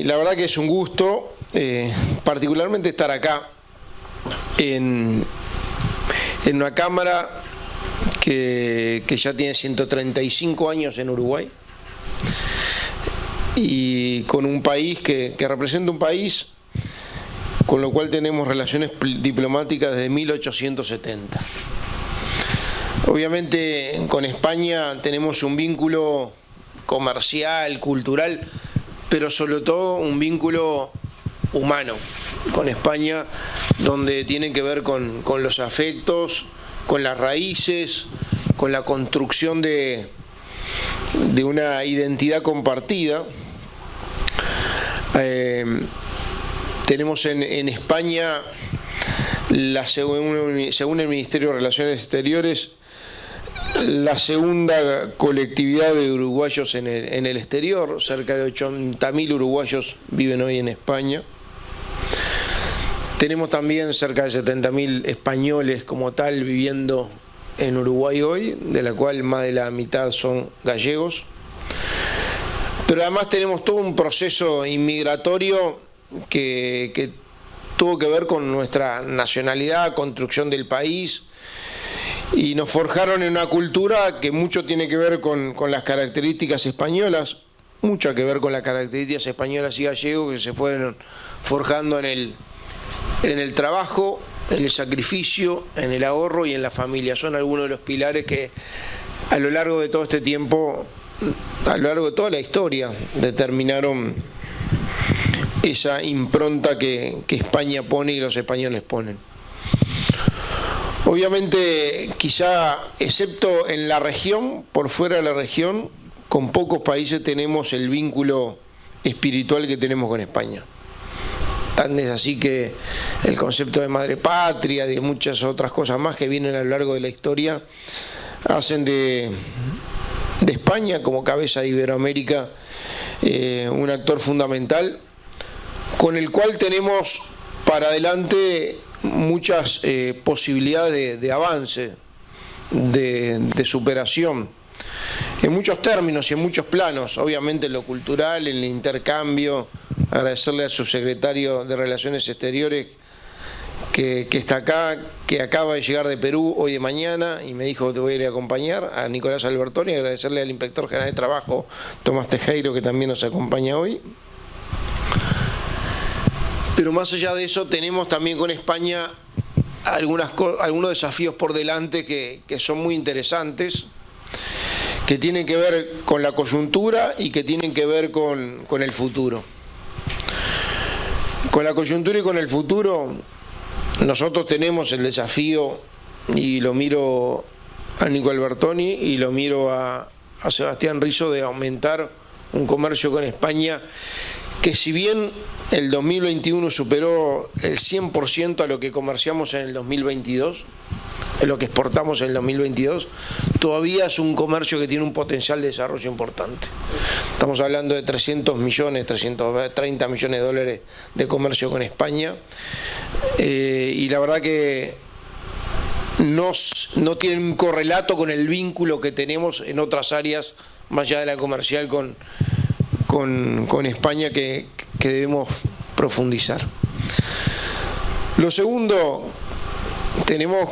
La verdad que es un gusto, particularmente estar acá en una Cámara que ya tiene 135 años en Uruguay y con un país que representa un país con lo cual tenemos relaciones diplomáticas desde 1870. Obviamente con España tenemos un vínculo comercial, cultural, pero sobre todo un vínculo humano con España, donde tiene que ver con los afectos, con las raíces, con la construcción de una identidad compartida. Tenemos en España, según el Ministerio de Relaciones Exteriores, la segunda colectividad de uruguayos en el exterior. Cerca de 80.000 uruguayos viven hoy en España. Tenemos también cerca de 70.000 españoles como tal viviendo en Uruguay hoy, de la cual más de la mitad son gallegos. Pero además tenemos todo un proceso inmigratorio que tuvo que ver con nuestra nacionalidad, construcción del país, y nos forjaron en una cultura que mucho tiene que ver con las características españolas, mucho que ver con las características españolas y gallegos que se fueron forjando en el trabajo, en el sacrificio, en el ahorro y en la familia. Son algunos de los pilares que a lo largo de todo este tiempo, a lo largo de toda la historia, determinaron esa impronta que España pone y los españoles ponen. Obviamente, quizá, excepto en la región, por fuera de la región, con pocos países tenemos el vínculo espiritual que tenemos con España. Tan es así que el concepto de madre patria, de muchas otras cosas más que vienen a lo largo de la historia, hacen de España, como cabeza de Iberoamérica, un actor fundamental, con el cual tenemos para adelante muchas posibilidades de avance, de superación, en muchos términos y en muchos planos. Obviamente en lo cultural, en el intercambio. Agradecerle al subsecretario de Relaciones Exteriores que está acá, que acaba de llegar de Perú hoy de mañana y me dijo que te voy a ir a acompañar, a Nicolás Albertoni, y agradecerle al Inspector General de Trabajo, Tomás Tejero, que también nos acompaña hoy. Pero más allá de eso, tenemos también con España algunos desafíos por delante que son muy interesantes, que tienen que ver con la coyuntura y que tienen que ver con el futuro. Con la coyuntura y con el futuro, nosotros tenemos el desafío, y lo miro a Nico Albertoni y lo miro a Sebastián Rizzo, de aumentar un comercio con España que, si bien el 2021 superó el 100% a lo que comerciamos en el 2022, en lo que exportamos en el 2022, todavía es un comercio que tiene un potencial de desarrollo importante. Estamos hablando de 300 millones, 330 millones de dólares de comercio con España, y la verdad que no tiene un correlato con el vínculo que tenemos en otras áreas, más allá de la comercial, con España, que debemos profundizar. Lo segundo,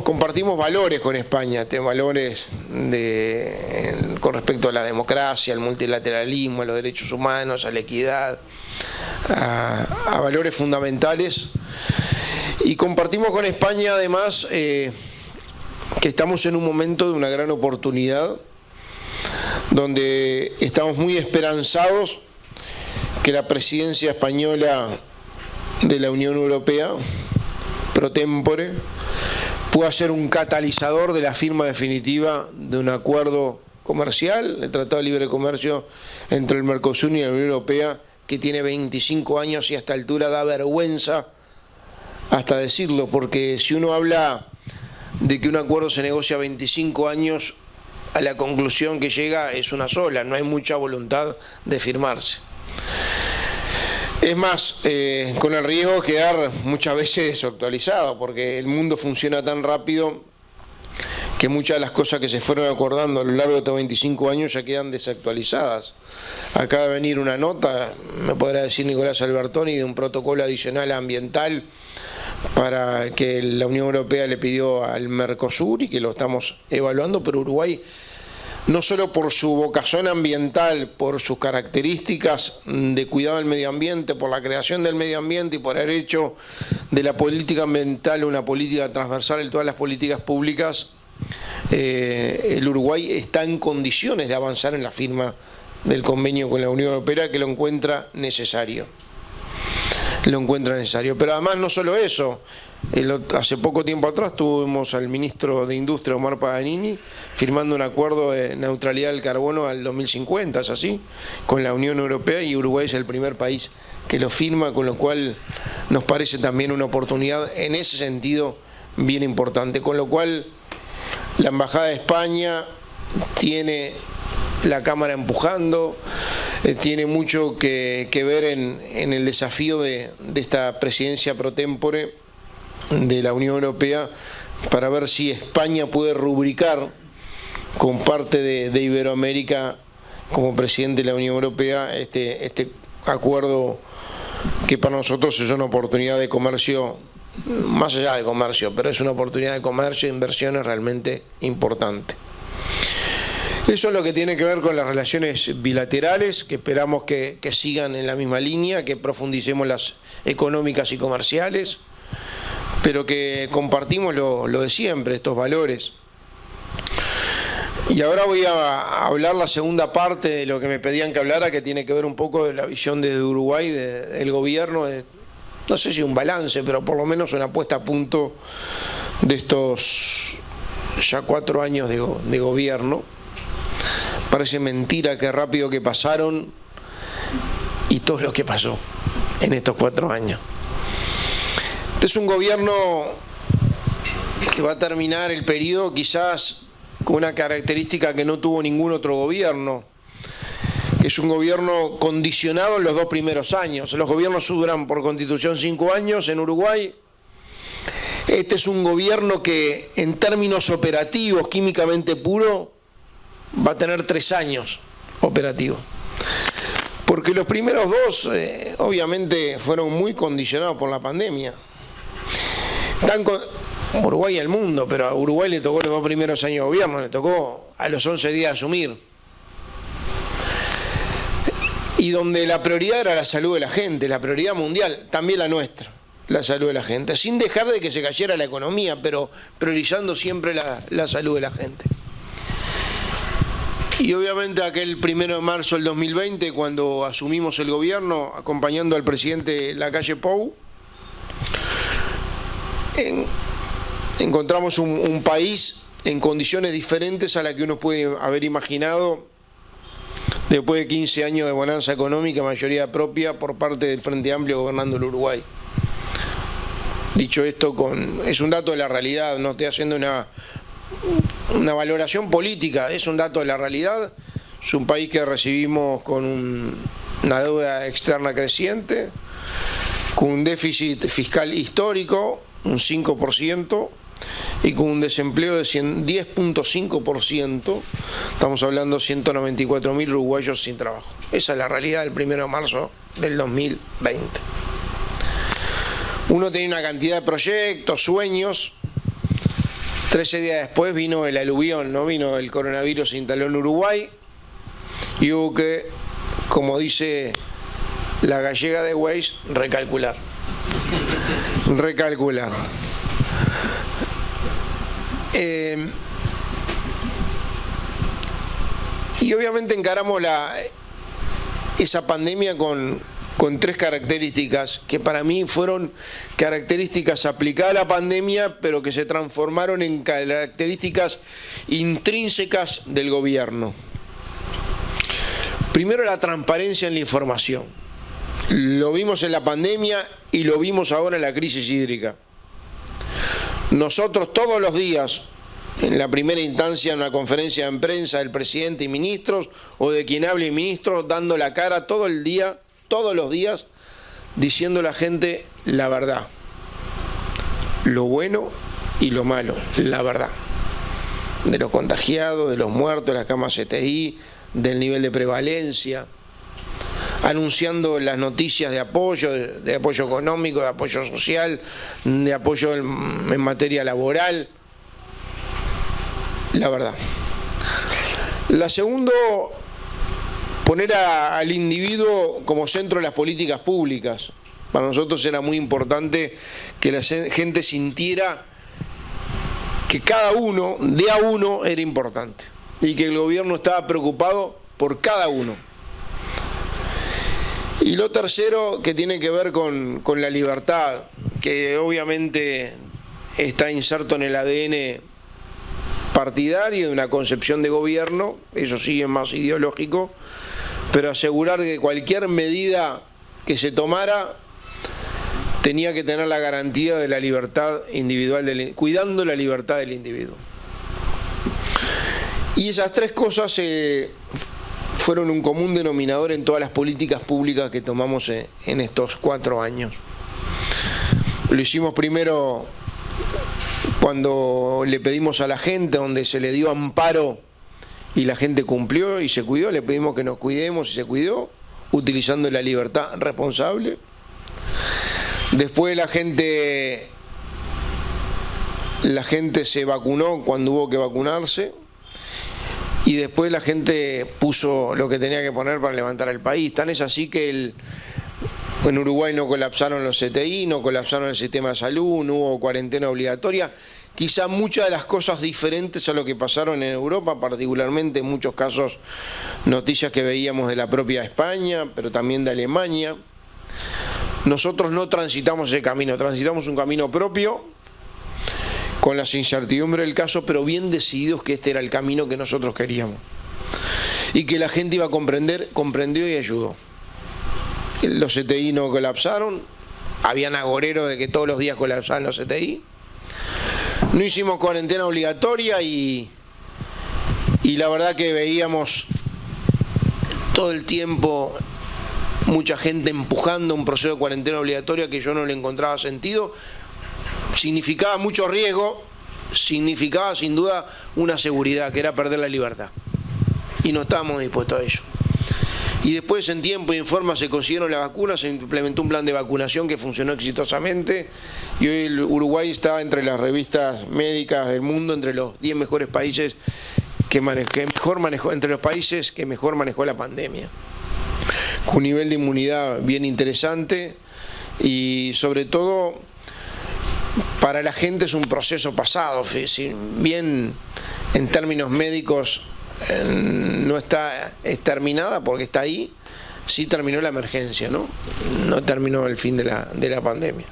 compartimos valores con España, valores con respecto a la democracia, al multilateralismo, a los derechos humanos, a la equidad, a valores fundamentales. Y compartimos con España además que estamos en un momento de una gran oportunidad, donde estamos muy esperanzados que la presidencia española de la Unión Europea, pro tempore, pueda ser un catalizador de la firma definitiva de un acuerdo comercial, el Tratado de Libre Comercio entre el Mercosur y la Unión Europea, que tiene 25 años y a esta altura da vergüenza hasta decirlo, porque si uno habla de que un acuerdo se negocia 25 años, a la conclusión que llega es una sola, no hay mucha voluntad de firmarse. Es más, con el riesgo de quedar muchas veces desactualizado, porque el mundo funciona tan rápido que muchas de las cosas que se fueron acordando a lo largo de estos 25 años ya quedan desactualizadas. Acaba de venir una nota, me podrá decir Nicolás Albertoni, de un protocolo adicional ambiental para que la Unión Europea le pidió al Mercosur y que lo estamos evaluando, pero Uruguay, no solo por su vocación ambiental, por sus características de cuidado del medio ambiente, por la creación del medio ambiente y por haber hecho de la política ambiental una política transversal en todas las políticas públicas, el Uruguay está en condiciones de avanzar en la firma del convenio con la Unión Europea, que lo encuentra necesario. Pero además no solo eso, hace poco tiempo atrás tuvimos al ministro de Industria, Omar Paganini, firmando un acuerdo de neutralidad del carbono al 2050, ¿es así?, con la Unión Europea, y Uruguay es el primer país que lo firma, con lo cual nos parece también una oportunidad en ese sentido bien importante, con lo cual la Embajada de España tiene la Cámara empujando, tiene mucho que ver en el desafío de esta presidencia pro tempore de la Unión Europea, para ver si España puede rubricar con parte de Iberoamérica como presidente de la Unión Europea este acuerdo, que para nosotros es una oportunidad de comercio, más allá de comercio, pero es una oportunidad de comercio e inversiones realmente importante. Eso es lo que tiene que ver con las relaciones bilaterales, que esperamos que sigan en la misma línea, que profundicemos las económicas y comerciales, pero que compartimos lo de siempre, estos valores. Y ahora voy a hablar la segunda parte de lo que me pedían que hablara, que tiene que ver un poco de la visión de Uruguay, del gobierno, no sé si un balance, pero por lo menos una puesta a punto de estos ya 4 años de gobierno. Parece mentira qué rápido que pasaron y todo lo que pasó en estos 4 años. Este es un gobierno que va a terminar el periodo quizás con una característica que no tuvo ningún otro gobierno, que es un gobierno condicionado en los 2 primeros años. Los gobiernos duran por constitución 5 años en Uruguay. Este es un gobierno que en términos operativos, químicamente puro, va a tener 3 años operativos. Porque los primeros 2 obviamente fueron muy condicionados por la pandemia. Uruguay y el mundo, pero a Uruguay le tocó los 2 primeros años de gobierno, le tocó a los 11 días asumir. Y donde la prioridad era la salud de la gente, la prioridad mundial, también la nuestra, la salud de la gente, sin dejar de que se cayera la economía, pero priorizando siempre la salud de la gente. Y obviamente aquel 1 de marzo del 2020, cuando asumimos el gobierno, acompañando al presidente Lacalle Pou, encontramos un país en condiciones diferentes a las que uno puede haber imaginado después de 15 años de bonanza económica, mayoría propia por parte del Frente Amplio gobernando el Uruguay. Dicho esto, es un dato de la realidad, no estoy haciendo una valoración política, es un dato de la realidad. Es un país que recibimos con una deuda externa creciente, con un déficit fiscal histórico, un 5%, y con un desempleo de 10.5%, estamos hablando de 194.000 uruguayos sin trabajo. Esa es la realidad del 1 de marzo del 2020. Uno tenía una cantidad de proyectos, sueños. 13 días después vino el aluvión, ¿no? Vino el coronavirus, se instaló en Uruguay y hubo que, como dice la gallega de Waze, recalcular. Y obviamente encaramos esa pandemia con 3 características que para mí fueron características aplicadas a la pandemia, pero que se transformaron en características intrínsecas del gobierno. Primero, la transparencia en la información. Lo vimos en la pandemia y lo vimos ahora en la crisis hídrica. Nosotros todos los días, en la primera instancia en una conferencia de prensa del presidente y ministros, o de quien hable y ministros, dando la cara todo el día, todos los días, diciendo a la gente la verdad, lo bueno y lo malo, la verdad. de los contagiados, de los muertos, de las camas CTI, del nivel de prevalencia, anunciando las noticias de apoyo económico, de apoyo social, de apoyo en materia laboral. La verdad. La segunda, poner al individuo como centro de las políticas públicas. Para nosotros era muy importante que la gente sintiera que cada uno, de a uno, era importante y que el gobierno estaba preocupado por cada uno. Y lo tercero, que tiene que ver con la libertad, que obviamente está inserto en el ADN partidario de una concepción de gobierno, eso sí es más ideológico, pero asegurar que cualquier medida que se tomara tenía que tener la garantía de la libertad individual, cuidando la libertad del individuo. Y esas tres cosas fueron un común denominador en todas las políticas públicas que tomamos en estos 4 años. Lo hicimos primero cuando le pedimos a la gente, donde se le dio amparo y la gente cumplió y se cuidó, le pedimos que nos cuidemos y se cuidó, utilizando la libertad responsable. Después la gente se vacunó cuando hubo que vacunarse, y después la gente puso lo que tenía que poner para levantar el país. Tan es así que en Uruguay no colapsaron los CTI, no colapsaron el sistema de salud, no hubo cuarentena obligatoria. Quizá muchas de las cosas diferentes a lo que pasaron en Europa, particularmente en muchos casos noticias que veíamos de la propia España, pero también de Alemania. Nosotros no transitamos ese camino, transitamos un camino propio, con las incertidumbres del caso, pero bien decididos que este era el camino que nosotros queríamos. Y que la gente iba a comprender, comprendió y ayudó. Los CTI no colapsaron, habían agoreros de que todos los días colapsaban los CTI. No hicimos cuarentena obligatoria y la verdad que veíamos todo el tiempo mucha gente empujando un proceso de cuarentena obligatoria que yo no le encontraba sentido. Significaba mucho riesgo, significaba sin duda una seguridad, que era perder la libertad. Y no estábamos dispuestos a ello. Y después, en tiempo y en forma, se consiguieron las vacunas, se implementó un plan de vacunación que funcionó exitosamente, y hoy el Uruguay está entre las revistas médicas del mundo, entre los 10 mejores países entre los países que mejor manejó la pandemia, con un nivel de inmunidad bien interesante. Y sobre todo para la gente es un proceso pasado, si bien en términos médicos no está exterminada porque está ahí, sí terminó la emergencia, no terminó el fin de la pandemia.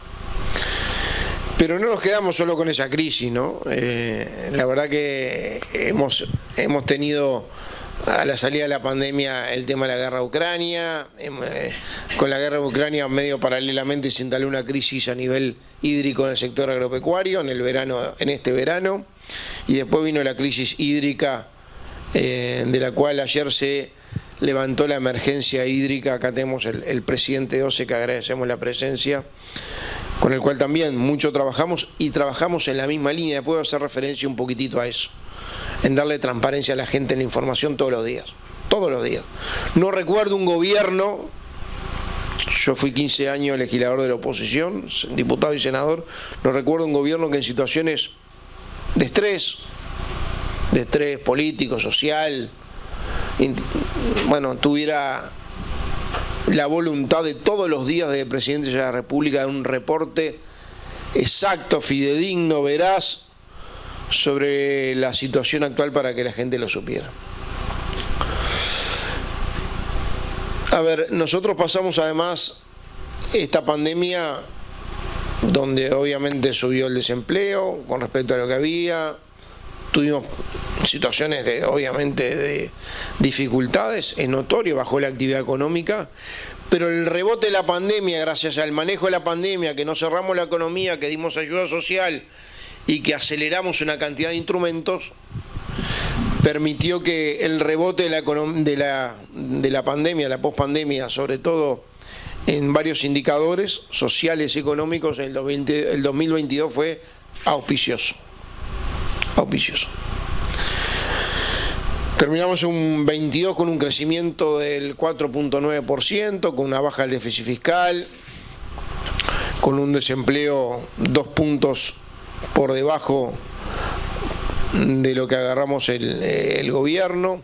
Pero no nos quedamos solo con esa crisis, la verdad que hemos tenido a la salida de la pandemia el tema de la guerra de Ucrania. Con la guerra de Ucrania medio paralelamente se instaló una crisis a nivel hídrico en el sector agropecuario en este verano, y después vino la crisis hídrica, de la cual ayer se levantó la emergencia hídrica. Acá tenemos el presidente OCE, que agradecemos la presencia, con el cual también mucho trabajamos, y trabajamos en la misma línea. Puedo hacer referencia un poquitito a eso, en darle transparencia a la gente en la información todos los días. No recuerdo un gobierno, yo fui 15 años legislador de la oposición, diputado y senador, no recuerdo un gobierno que en situaciones de estrés político, social, tuviera la voluntad de todos los días del presidente de la República de un reporte exacto, fidedigno, veraz sobre la situación actual para que la gente lo supiera. A ver, nosotros pasamos además esta pandemia donde obviamente subió el desempleo con respecto a lo que había. Tuvimos situaciones obviamente de dificultades, es notorio, bajó la actividad económica, pero el rebote de la pandemia, gracias al manejo de la pandemia, que no cerramos la economía, que dimos ayuda social y que aceleramos una cantidad de instrumentos, permitió que el rebote de la pandemia, la pospandemia, sobre todo en varios indicadores sociales y económicos, el 2022 fue auspicioso. Terminamos un 22 con un crecimiento del 4.9%, con una baja del déficit fiscal, con un desempleo 2 puntos por debajo de lo que agarramos el gobierno,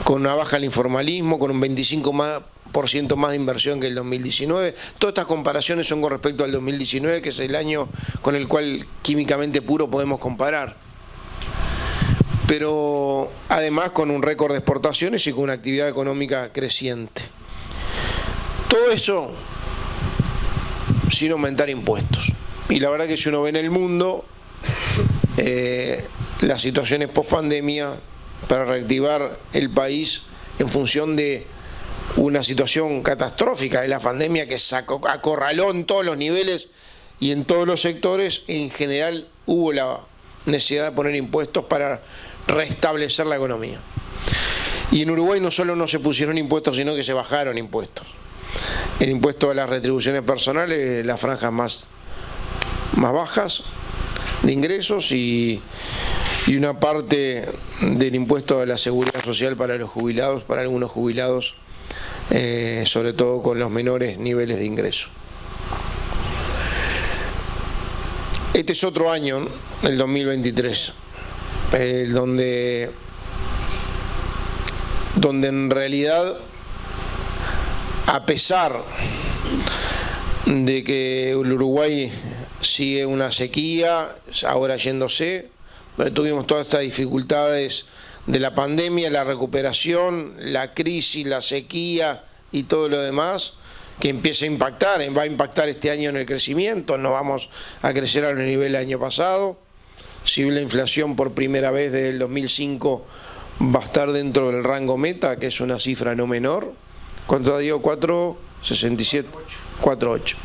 con una baja del informalismo, con un 25% más de inversión que el 2019. Todas estas comparaciones son con respecto al 2019, que es el año con el cual químicamente puro podemos comparar. Pero además con un récord de exportaciones y con una actividad económica creciente. Todo eso sin aumentar impuestos. Y la verdad que si uno ve en el mundo las situaciones post-pandemia para reactivar el país en función de una situación catastrófica de la pandemia que acorraló en todos los niveles y en todos los sectores, en general hubo la necesidad de poner impuestos para restablecer la economía. Y en Uruguay no solo no se pusieron impuestos, sino que se bajaron impuestos. El impuesto a las retribuciones personales, las franjas más bajas de ingresos y una parte del impuesto a la seguridad social para los jubilados, para algunos jubilados, sobre todo con los menores niveles de ingreso. Este es otro año, el 2023, donde en realidad, a pesar de que el Uruguay sigue una sequía, ahora yéndose, donde tuvimos todas estas dificultades de la pandemia, la recuperación, la crisis, la sequía y todo lo demás, que empieza a impactar, va a impactar este año en el crecimiento, no vamos a crecer a los niveles del año pasado. Si la inflación por primera vez desde el 2005 va a estar dentro del rango meta, que es una cifra no menor. ¿Cuánto dio? 4,67, 4,8.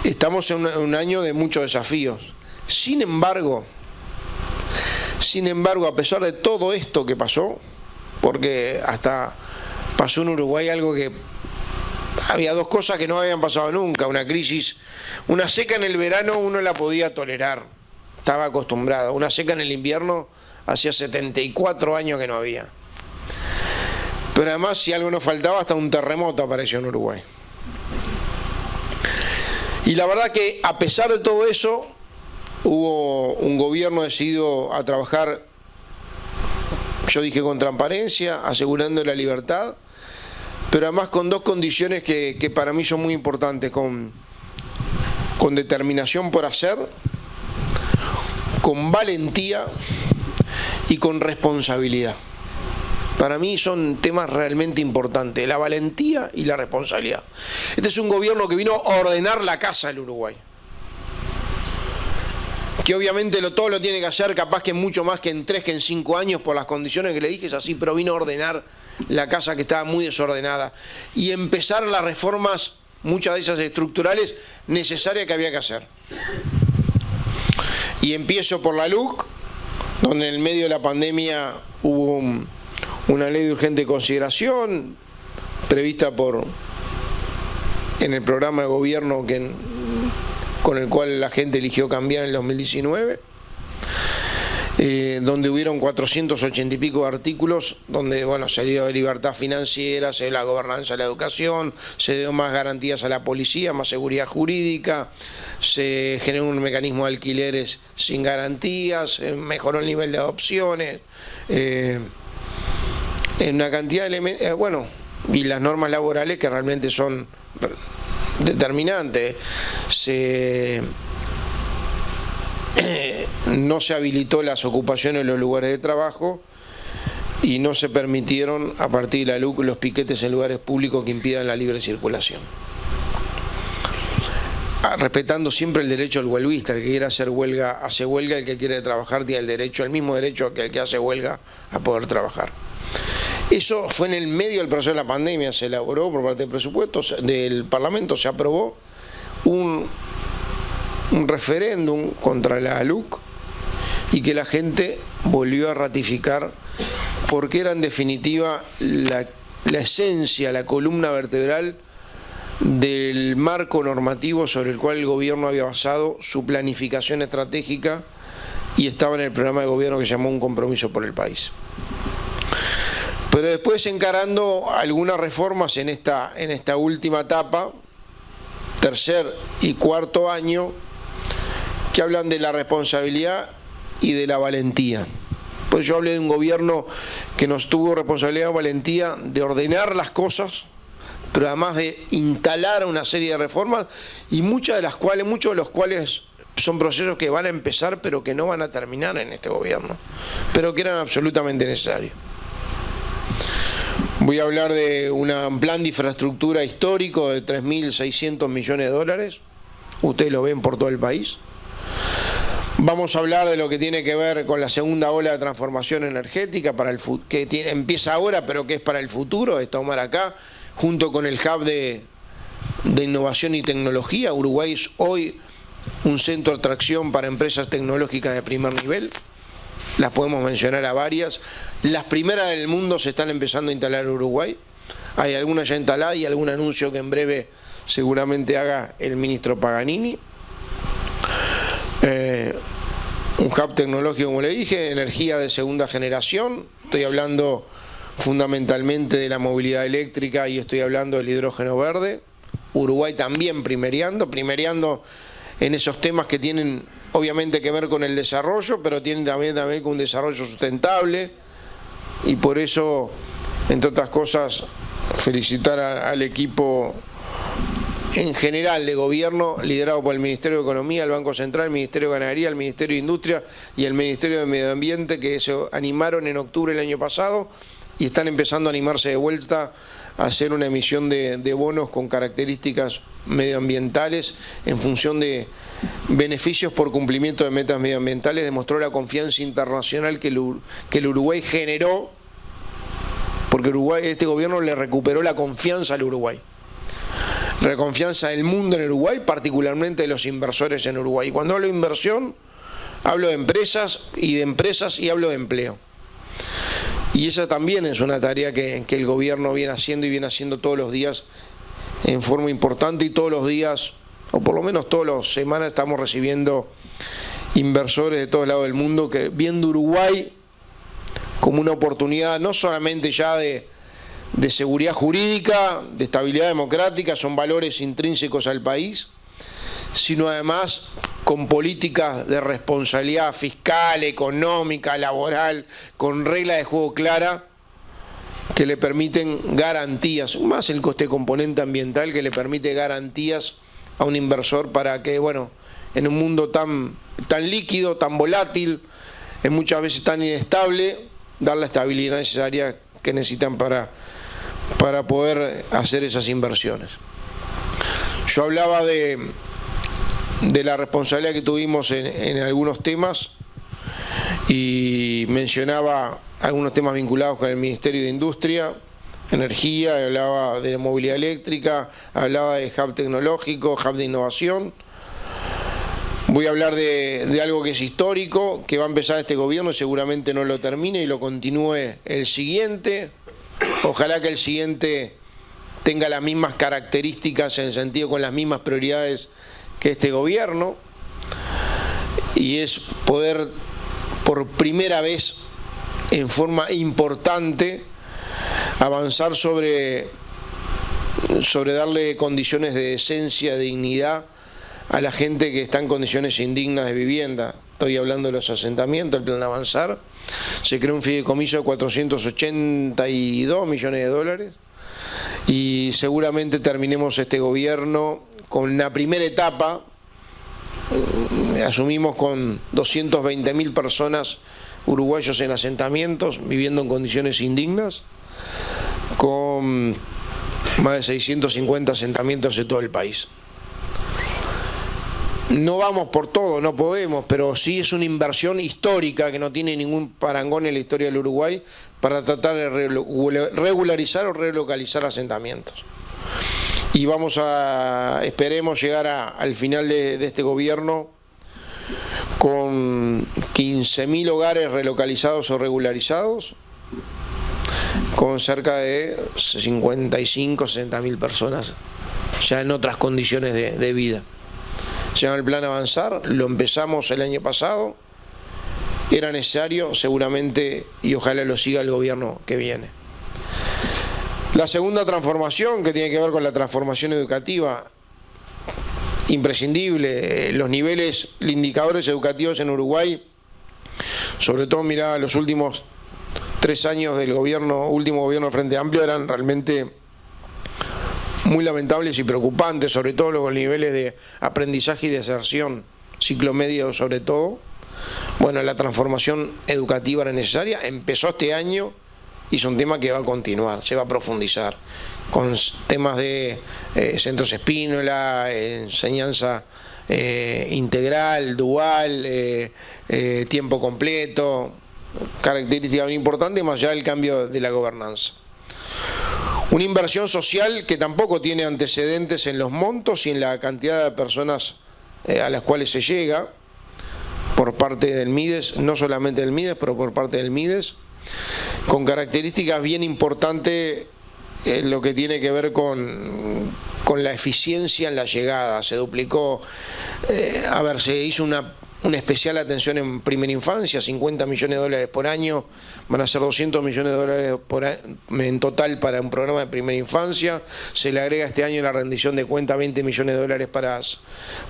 Estamos en un año de muchos desafíos. Sin embargo, a pesar de todo esto que pasó, porque hasta pasó en Uruguay algo que había dos cosas que no habían pasado nunca, una crisis, una seca en el verano uno la podía tolerar, estaba acostumbrado, una seca en el invierno hacía 74 años que no había. Pero además, si algo nos faltaba, hasta un terremoto apareció en Uruguay. Y la verdad que a pesar de todo eso, hubo un gobierno decidido a trabajar, yo dije con transparencia, asegurando la libertad, pero además con dos condiciones que para mí son muy importantes, con determinación por hacer, con valentía y con responsabilidad. Para mí son temas realmente importantes, la valentía y la responsabilidad. Este es un gobierno que vino a ordenar la casa del Uruguay. Que obviamente todo lo tiene que hacer, capaz que mucho más que en 3 que en 5 años, por las condiciones que le dije, es así, pero vino a ordenar la casa que estaba muy desordenada y empezar las reformas, muchas de esas estructurales, necesarias que había que hacer. Y empiezo por la LUC, donde en el medio de la pandemia hubo una ley de urgente consideración prevista en el programa de gobierno con el cual la gente eligió cambiar en el 2019, donde hubieron 480 y pico de artículos, donde se dio libertad financiera, se dio la gobernanza de la educación, se dio más garantías a la policía, más seguridad jurídica, se generó un mecanismo de alquileres sin garantías, mejoró el nivel de adopciones, en una cantidad de elementos, y las normas laborales que realmente son determinantes. No se habilitó las ocupaciones en los lugares de trabajo y no se permitieron a partir de la LUC los piquetes en lugares públicos que impidan la libre circulación. Respetando siempre el derecho al huelguista, el que quiera hacer huelga hace huelga, el que quiere trabajar tiene el mismo derecho que el que hace huelga a poder trabajar. Eso fue en el medio del proceso de la pandemia, se elaboró por parte del presupuesto del Parlamento, se aprobó un referéndum contra la LUC y que la gente volvió a ratificar porque era en definitiva la esencia, la columna vertebral de el marco normativo sobre el cual el gobierno había basado su planificación estratégica y estaba en el programa de gobierno que llamó Un Compromiso por el País. Pero después encarando algunas reformas en esta última etapa, tercer y cuarto año, que hablan de la responsabilidad y de la valentía. Pues yo hablé de un gobierno que nos tuvo responsabilidad y valentía de ordenar las cosas, pero además de instalar una serie de reformas, y muchos de los cuales son procesos que van a empezar pero que no van a terminar en este gobierno, pero que eran absolutamente necesarios. Voy a hablar de un plan de infraestructura histórico de 3.600 millones de dólares, ustedes lo ven por todo el país. Vamos a hablar de lo que tiene que ver con la segunda ola de transformación energética que empieza ahora pero que es para el futuro, es tomar acá, junto con el hub de innovación y tecnología. Uruguay es hoy un centro de atracción para empresas tecnológicas de primer nivel. Las podemos mencionar a varias. Las primeras del mundo se están empezando a instalar en Uruguay. Hay algunas ya instaladas y algún anuncio que en breve seguramente haga el ministro Paganini. Un hub tecnológico, como le dije, energía de segunda generación. Estoy hablando fundamentalmente de la movilidad eléctrica y estoy hablando del hidrógeno verde. Uruguay también primereando en esos temas que tienen obviamente que ver con el desarrollo, pero tienen también con un desarrollo sustentable, y por eso, entre otras cosas, felicitar al equipo en general de gobierno, liderado por el Ministerio de Economía, el Banco Central, el Ministerio de Ganadería, el Ministerio de Industria y el Ministerio de Medio Ambiente, que se animaron en octubre del año pasado y están empezando a animarse de vuelta a hacer una emisión de bonos con características medioambientales en función de beneficios por cumplimiento de metas medioambientales. Demostró la confianza internacional que el Uruguay generó, porque este gobierno le recuperó la confianza al Uruguay. La confianza del mundo en Uruguay, particularmente de los inversores en Uruguay. Y cuando hablo de inversión, hablo de empresas y hablo de empleo. Y esa también es una tarea que el gobierno viene haciendo todos los días en forma importante, y todos los días, o por lo menos todas las semanas, estamos recibiendo inversores de todos lados del mundo que viendo Uruguay como una oportunidad no solamente ya de seguridad jurídica, de estabilidad democrática, son valores intrínsecos al país, sino además con políticas de responsabilidad fiscal, económica, laboral, con reglas de juego claras que le permiten garantías, más el coste componente ambiental, que le permite garantías a un inversor para que, bueno, en un mundo tan líquido, tan volátil, muchas veces tan inestable, dar la estabilidad necesaria que necesitan para poder hacer esas inversiones. Yo hablaba de la responsabilidad que tuvimos en algunos temas y mencionaba algunos temas vinculados con el Ministerio de Industria, Energía, hablaba de movilidad eléctrica, hablaba de hub tecnológico, hub de innovación. Voy a hablar de algo que es histórico, que va a empezar este gobierno y seguramente no lo termine y lo continúe el siguiente. Ojalá que el siguiente tenga las mismas características, en el sentido con las mismas prioridades que este gobierno, y es poder por primera vez en forma importante avanzar sobre darle condiciones de decencia, de dignidad a la gente que está en condiciones indignas de vivienda. Estoy hablando de los asentamientos, el plan Avanzar. Se creó un fideicomiso de 482 millones de dólares y seguramente terminemos este gobierno con la primera etapa. Asumimos con 220.000 personas uruguayos en asentamientos, viviendo en condiciones indignas, con más de 650 asentamientos de todo el país. No vamos por todo, no podemos, pero sí es una inversión histórica que no tiene ningún parangón en la historia del Uruguay para tratar de regularizar o relocalizar asentamientos. Y esperemos llegar al final de este gobierno con 15.000 hogares relocalizados o regularizados, con cerca de 55, 60.000 personas ya en otras condiciones de vida. Se llama el Plan Avanzar, lo empezamos el año pasado, era necesario seguramente y ojalá lo siga el gobierno que viene. La segunda transformación, que tiene que ver con la transformación educativa, imprescindible. Los niveles, indicadores educativos en Uruguay, sobre todo mirá los últimos 3 años del último gobierno de Frente Amplio, eran realmente muy lamentables y preocupantes, sobre todo los niveles de aprendizaje y de deserción, ciclo medio sobre todo. Bueno, la transformación educativa era necesaria, empezó este año y es un tema que va a continuar, se va a profundizar, con temas de centros Espínola, enseñanza integral, dual, tiempo completo, características muy importantes más allá del cambio de la gobernanza. Una inversión social que tampoco tiene antecedentes en los montos y en la cantidad de personas a las cuales se llega por parte del MIDES, no solamente del MIDES, pero por parte del MIDES, con características bien importantes en lo que tiene que ver con la eficiencia en la llegada. Se duplicó, se hizo una especial atención en primera infancia, 50 millones de dólares por año, van a ser 200 millones de dólares en total para un programa de primera infancia. Se le agrega este año la rendición de cuenta 20 millones de dólares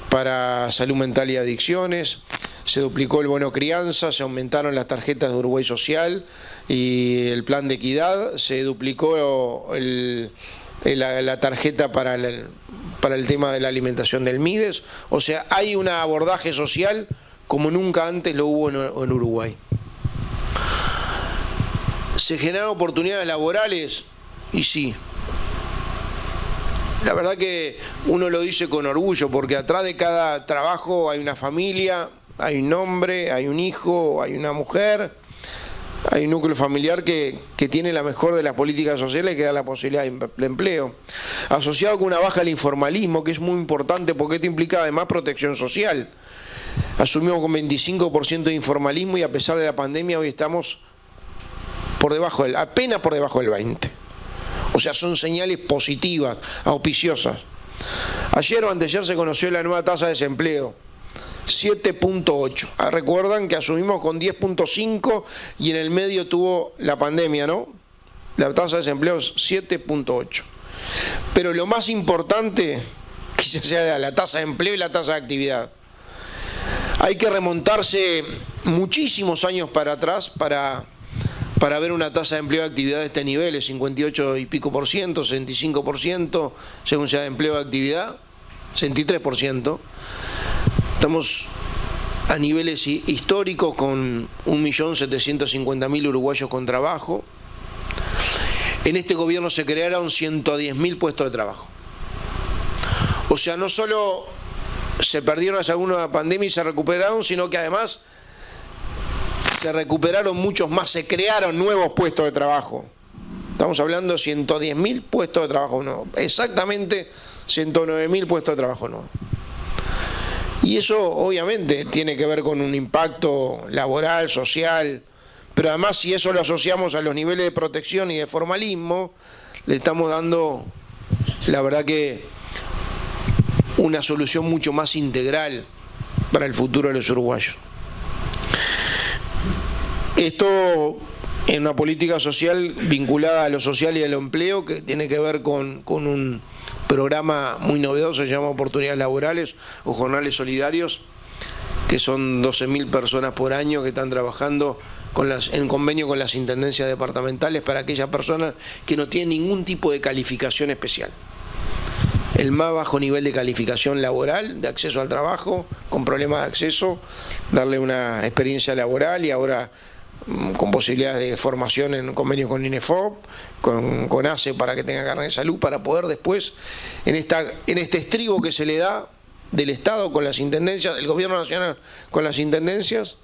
para salud mental y adicciones. Se duplicó el bono crianza, se aumentaron las tarjetas de Uruguay Social y el plan de equidad, se duplicó la tarjeta para el tema de la alimentación del MIDES. O sea, hay un abordaje social como nunca antes lo hubo en Uruguay. ¿Se generan oportunidades laborales? Y sí. La verdad que uno lo dice con orgullo, porque atrás de cada trabajo hay una familia, hay un hombre, hay un hijo, hay una mujer, hay un núcleo familiar que tiene la mejor de las políticas sociales, que da la posibilidad de empleo. Asociado con una baja del informalismo, que es muy importante porque esto implica además protección social. Asumimos con 25% de informalismo y a pesar de la pandemia hoy estamos apenas por debajo del 20%. O sea, son señales positivas, auspiciosas. Ayer o anteayer se conoció la nueva tasa de desempleo. 7.8. Recuerdan que asumimos con 10.5 y en el medio tuvo la pandemia, ¿no? La tasa de desempleo es 7.8. Pero lo más importante, quizás sea la tasa de empleo y la tasa de actividad. Hay que remontarse muchísimos años para atrás para ver una tasa de empleo de actividad de este nivel, 58 y pico por ciento, 65%, según sea de empleo de actividad, 63%. Estamos a niveles históricos con 1.750.000 uruguayos con trabajo. En este gobierno se crearon 110.000 puestos de trabajo. O sea, no solo se perdieron hace alguna pandemia y se recuperaron, sino que además se recuperaron muchos más, se crearon nuevos puestos de trabajo. Estamos hablando de 110.000 puestos de trabajo nuevos, exactamente 109.000 puestos de trabajo nuevos. Y eso obviamente tiene que ver con un impacto laboral, social, pero además si eso lo asociamos a los niveles de protección y de formalismo, le estamos dando, la verdad que, una solución mucho más integral para el futuro de los uruguayos. Esto en una política social vinculada a lo social y al empleo, que tiene que ver con un programa muy novedoso, se llama Oportunidades Laborales o Jornales Solidarios, que son 12.000 personas por año que están trabajando en convenio con las intendencias departamentales para aquellas personas que no tienen ningún tipo de calificación especial. El más bajo nivel de calificación laboral, de acceso al trabajo, con problemas de acceso, darle una experiencia laboral y ahora con posibilidades de formación en convenio con INEFOP, con ACE para que tenga carnet de salud, para poder después, en este estribo que se le da del Estado con las intendencias, del Gobierno Nacional con las intendencias,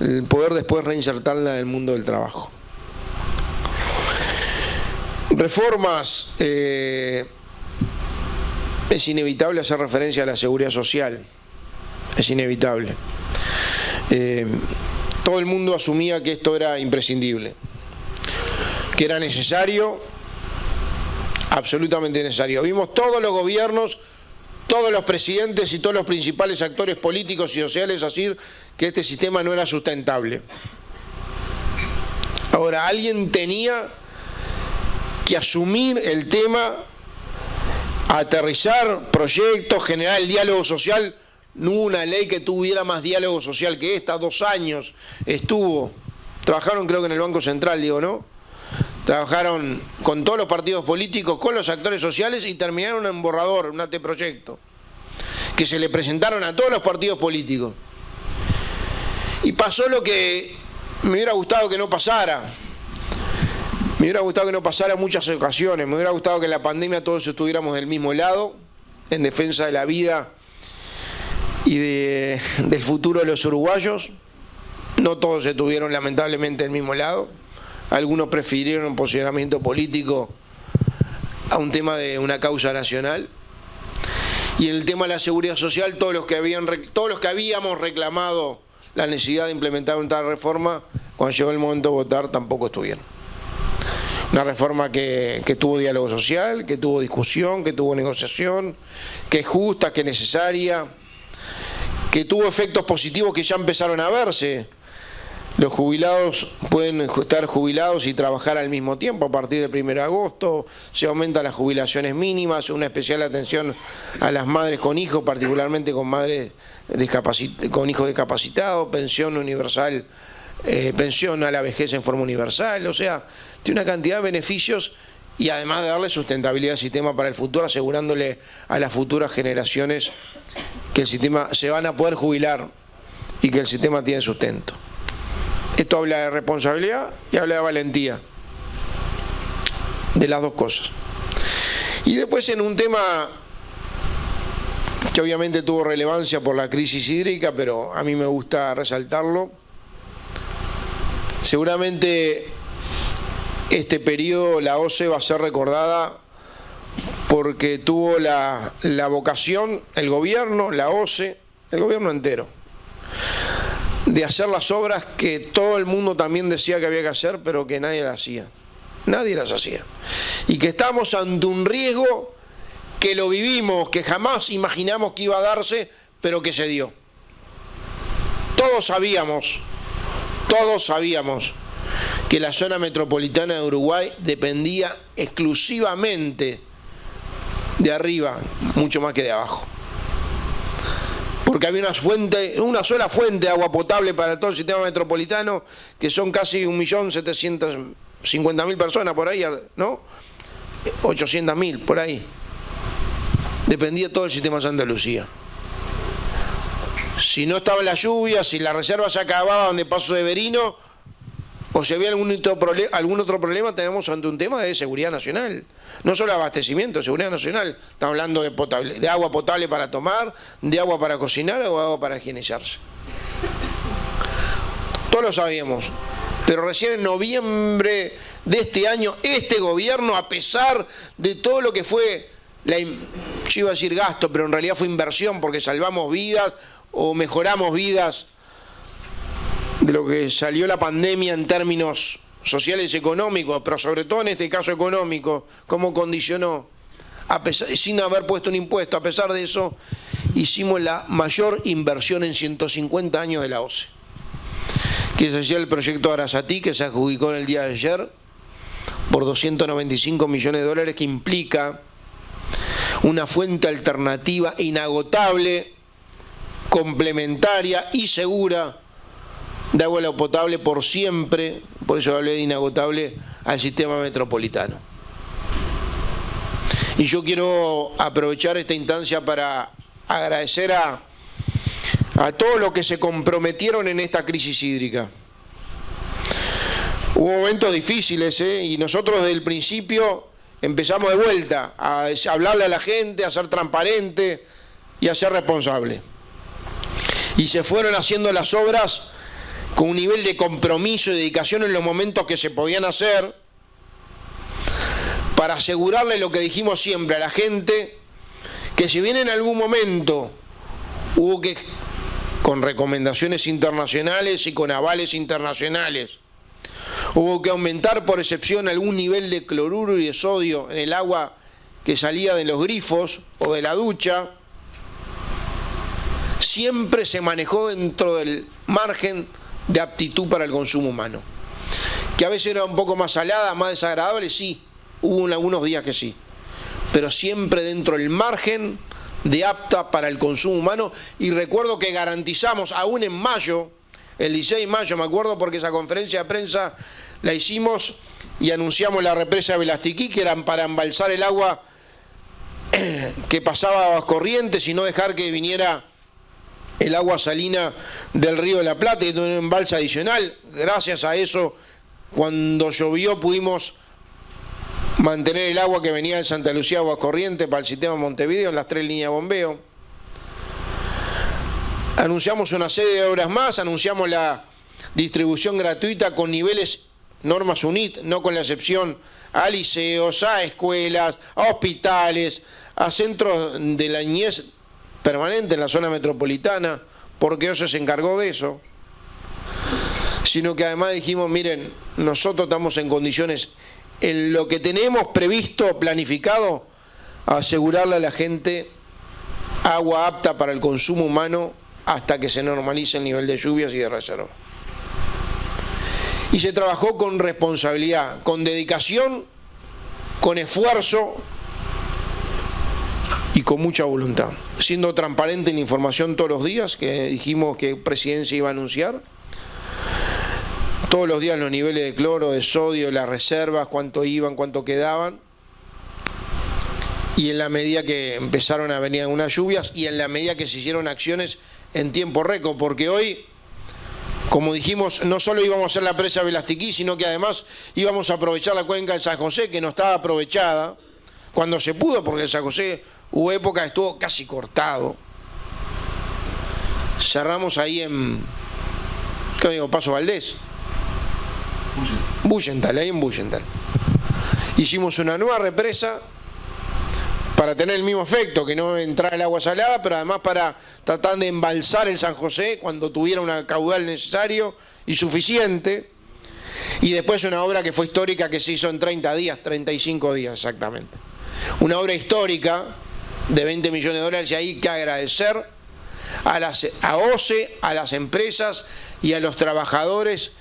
el poder después reinsertarla en el mundo del trabajo. Reformas, es inevitable hacer referencia a la seguridad social, es inevitable. Todo el mundo asumía que esto era imprescindible, que era necesario, absolutamente necesario. Vimos todos los gobiernos, todos los presidentes y todos los principales actores políticos y sociales decir que este sistema no era sustentable. Ahora, alguien tenía que asumir el tema, aterrizar proyectos, generar el diálogo social. No hubo una ley que tuviera más diálogo social que esta. 2 años estuvo. Trabajaron creo que en el Banco Central, digo, ¿no? Trabajaron con todos los partidos políticos, con los actores sociales y terminaron en borrador, un anteproyecto, que se le presentaron a todos los partidos políticos. Y pasó lo que me hubiera gustado que no pasara. Me hubiera gustado que no pasara en muchas ocasiones. Me hubiera gustado que en la pandemia todos estuviéramos del mismo lado, en defensa de la vida y del futuro de los uruguayos. No todos estuvieron lamentablemente del mismo lado. Algunos prefirieron un posicionamiento político a un tema de una causa nacional. Y en el tema de la seguridad social, todos los que habíamos reclamado la necesidad de implementar una tal reforma, cuando llegó el momento de votar tampoco estuvieron. Una reforma que tuvo diálogo social, que tuvo discusión, que tuvo negociación, que es justa, que es necesaria, que tuvo efectos positivos que ya empezaron a verse. Los jubilados pueden estar jubilados y trabajar al mismo tiempo a partir del 1 de agosto, se aumentan las jubilaciones mínimas, una especial atención a las madres con hijos, particularmente con madres con hijos discapacitados, pensión universal, pensión a la vejez en forma universal, o sea, tiene una cantidad de beneficios y además de darle sustentabilidad al sistema para el futuro, asegurándole a las futuras generaciones que el sistema se van a poder jubilar y que el sistema tiene sustento. Esto habla de responsabilidad y habla de valentía, de las dos cosas. Y después en un tema que obviamente tuvo relevancia por la crisis hídrica, pero a mí me gusta resaltarlo, seguramente este periodo la OCE va a ser recordada porque tuvo la vocación, el gobierno, la OCE, el gobierno entero, de hacer las obras que todo el mundo también decía que había que hacer, pero que nadie las hacía. Nadie las hacía. Y que estamos ante un riesgo que lo vivimos, que jamás imaginamos que iba a darse, pero que se dio. Todos sabíamos que la zona metropolitana de Uruguay dependía exclusivamente de arriba, mucho más que de abajo. Porque había una sola fuente de agua potable para todo el sistema metropolitano, que son casi 1.750.000 personas por ahí, ¿no? 800.000 por ahí. Dependía todo el sistema de Santa Lucía. Si no estaba la lluvia, si las reservas se acababan de Paso de Verino, o si había algún otro problema, tenemos ante un tema de seguridad nacional. No solo abastecimiento, seguridad nacional. Estamos hablando de agua potable para tomar, de agua para cocinar o agua para higienizarse. Todos lo sabíamos. Pero recién en noviembre de este año, este gobierno, a pesar de todo lo que fue, yo iba a decir gasto, pero en realidad fue inversión porque salvamos vidas o mejoramos vidas de lo que salió la pandemia en términos sociales y económicos, pero sobre todo en este caso económico, cómo condicionó, sin haber puesto un impuesto. A pesar de eso, hicimos la mayor inversión en 150 años de la OCE, que es el proyecto Arasatí, que se adjudicó en el día de ayer por 295 millones de dólares, que implica una fuente alternativa inagotable, complementaria y segura de agua potable por siempre, por eso hablé de inagotable, al sistema metropolitano. Y yo quiero aprovechar esta instancia para agradecer a todos los que se comprometieron en esta crisis hídrica. Hubo momentos difíciles, y nosotros desde el principio empezamos de vuelta a hablarle a la gente, a ser transparente y a ser responsable. Y se fueron haciendo las obras con un nivel de compromiso y dedicación en los momentos que se podían hacer, para asegurarle lo que dijimos siempre a la gente, que si bien en algún momento hubo que, con recomendaciones internacionales y con avales internacionales, hubo que aumentar por excepción algún nivel de cloruro y de sodio en el agua que salía de los grifos o de la ducha, siempre se manejó dentro del margen de aptitud para el consumo humano. Que a veces era un poco más salada, más desagradable, sí, hubo algunos días que sí, pero siempre dentro del margen de apta para el consumo humano. Y recuerdo que garantizamos, aún en mayo, el 16 de mayo, me acuerdo, porque esa conferencia de prensa la hicimos y anunciamos la represa de Velastiquí, que eran para embalsar el agua que pasaba a Corrientes y no dejar que viniera el agua salina del Río de la Plata y tener un embalse adicional. Gracias a eso, cuando llovió, pudimos mantener el agua que venía de Santa Lucía a Aguas Corrientes para el sistema Montevideo en las 3 líneas de bombeo. Anunciamos una serie de obras más, anunciamos la distribución gratuita con niveles normas UNIT, no con la excepción a liceos, a escuelas, a hospitales, a centros de la niñez permanente en la zona metropolitana, porque OCE se encargó de eso. Sino que además dijimos, miren, nosotros estamos en condiciones, en lo que tenemos previsto, planificado, a asegurarle a la gente agua apta para el consumo humano hasta que se normalice el nivel de lluvias y de reserva. Y se trabajó con responsabilidad, con dedicación, con esfuerzo y con mucha voluntad, siendo transparente en la información todos los días, que dijimos que Presidencia iba a anunciar. Todos los días los niveles de cloro, de sodio, las reservas, cuánto iban, cuánto quedaban. Y en la medida que empezaron a venir algunas lluvias y en la medida que se hicieron acciones en tiempo récord, porque hoy, como dijimos, no solo íbamos a hacer la presa de Velastiquí, sino que además íbamos a aprovechar la cuenca de San José, que no estaba aprovechada, cuando se pudo, porque en San José hubo épocas que estuvo casi cortado. Cerramos ahí en, ¿qué digo? Paso Valdés. Bullental, ahí en Bullental. Hicimos una nueva represa para tener el mismo efecto, que no entrara el agua salada, pero además para tratar de embalsar el San José cuando tuviera un caudal necesario y suficiente. Y después una obra que fue histórica, que se hizo en 30 días, 35 días exactamente. Una obra histórica de 20 millones de dólares, y ahí hay que agradecer a OCE, a las empresas y a los trabajadores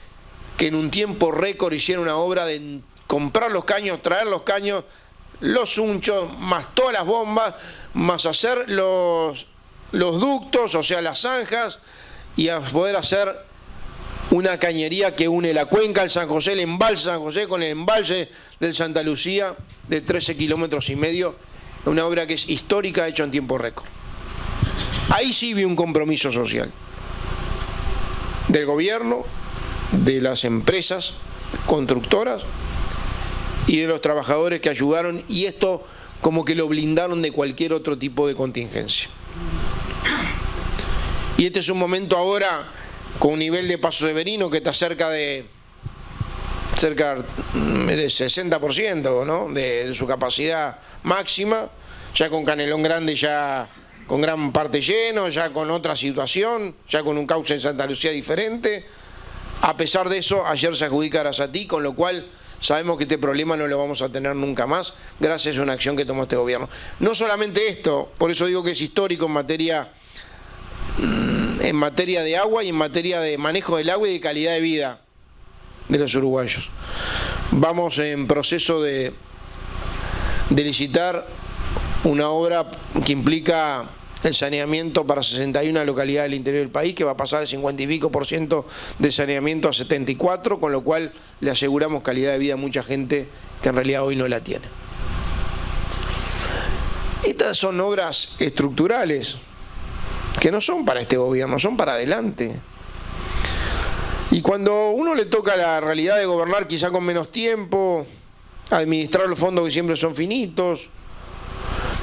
que en un tiempo récord hicieron una obra de comprar los caños, traer los caños, los unchos, más todas las bombas, más hacer los ductos, o sea, las zanjas, y a poder hacer una cañería que une la cuenca del San José, el embalse San José, con el embalse del Santa Lucía, de 13,5 kilómetros. Una obra que es histórica, hecha en tiempo récord. Ahí sí vi un compromiso social del gobierno, de las empresas constructoras y de los trabajadores que ayudaron, y esto como que lo blindaron de cualquier otro tipo de contingencia. Y este es un momento ahora con un nivel de Paso Severino que está cerca del 60%, ¿no? de su capacidad máxima, ya con Canelón Grande ya con gran parte lleno, ya con otra situación, ya con un cauce en Santa Lucía diferente. A pesar de eso, ayer se adjudica Arasatí, con lo cual sabemos que este problema no lo vamos a tener nunca más, gracias a una acción que tomó este gobierno. No solamente esto, por eso digo que es histórico en materia de agua y en materia de manejo del agua y de calidad de vida de los uruguayos. Vamos en proceso de licitar una obra que implica el saneamiento para 61 localidades del interior del país, que va a pasar del 50 y pico % de saneamiento a 74%, con lo cual le aseguramos calidad de vida a mucha gente que en realidad hoy no la tiene. Estas son obras estructurales que no son para este gobierno, son para adelante. Y cuando uno le toca la realidad de gobernar quizá con menos tiempo, administrar los fondos que siempre son finitos,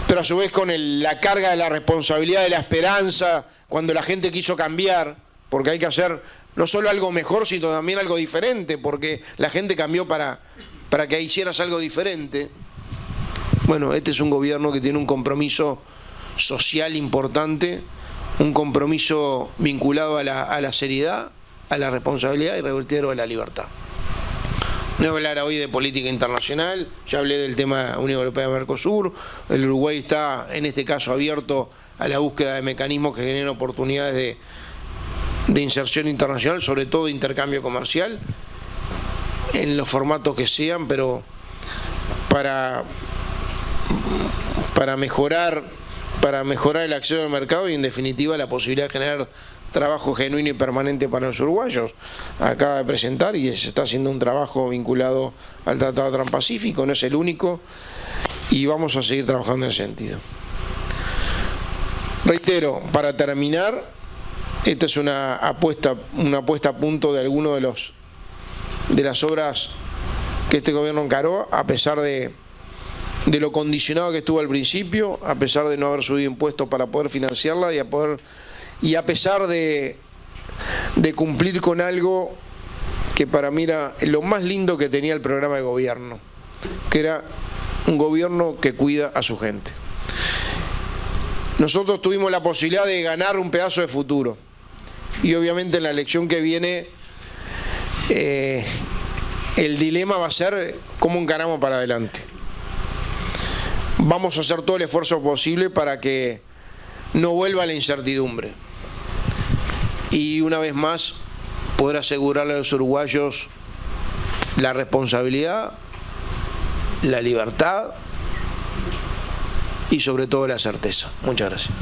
pero a su vez con la carga de la responsabilidad, de la esperanza, cuando la gente quiso cambiar, porque hay que hacer no solo algo mejor, sino también algo diferente, porque la gente cambió para que hicieras algo diferente. Bueno, este es un gobierno que tiene un compromiso social importante, un compromiso vinculado a la seriedad, a la responsabilidad y revertido a la libertad. No voy a hablar hoy de política internacional, ya hablé del tema Unión Europea-Mercosur. El Uruguay está en este caso abierto a la búsqueda de mecanismos que generen oportunidades de inserción internacional, sobre todo de intercambio comercial, en los formatos que sean, pero para mejorar el acceso al mercado y en definitiva la posibilidad de generar trabajo genuino y permanente para los uruguayos. Acaba de presentar y se está haciendo un trabajo vinculado al Tratado Transpacífico, no es el único, y vamos a seguir trabajando en ese sentido. Reitero, para terminar, esta es una apuesta a punto de alguno de las obras que este gobierno encaró, a pesar de lo condicionado que estuvo al principio, a pesar de no haber subido impuestos para poder financiarla y a pesar de cumplir con algo que para mí era lo más lindo que tenía el programa de gobierno, que era un gobierno que cuida a su gente. Nosotros tuvimos la posibilidad de ganar un pedazo de futuro y obviamente en la elección que viene el dilema va a ser cómo encaramos para adelante. Vamos a hacer todo el esfuerzo posible para que no vuelva la incertidumbre. Y una vez más, poder asegurarle a los uruguayos la responsabilidad, la libertad y sobre todo la certeza. Muchas gracias.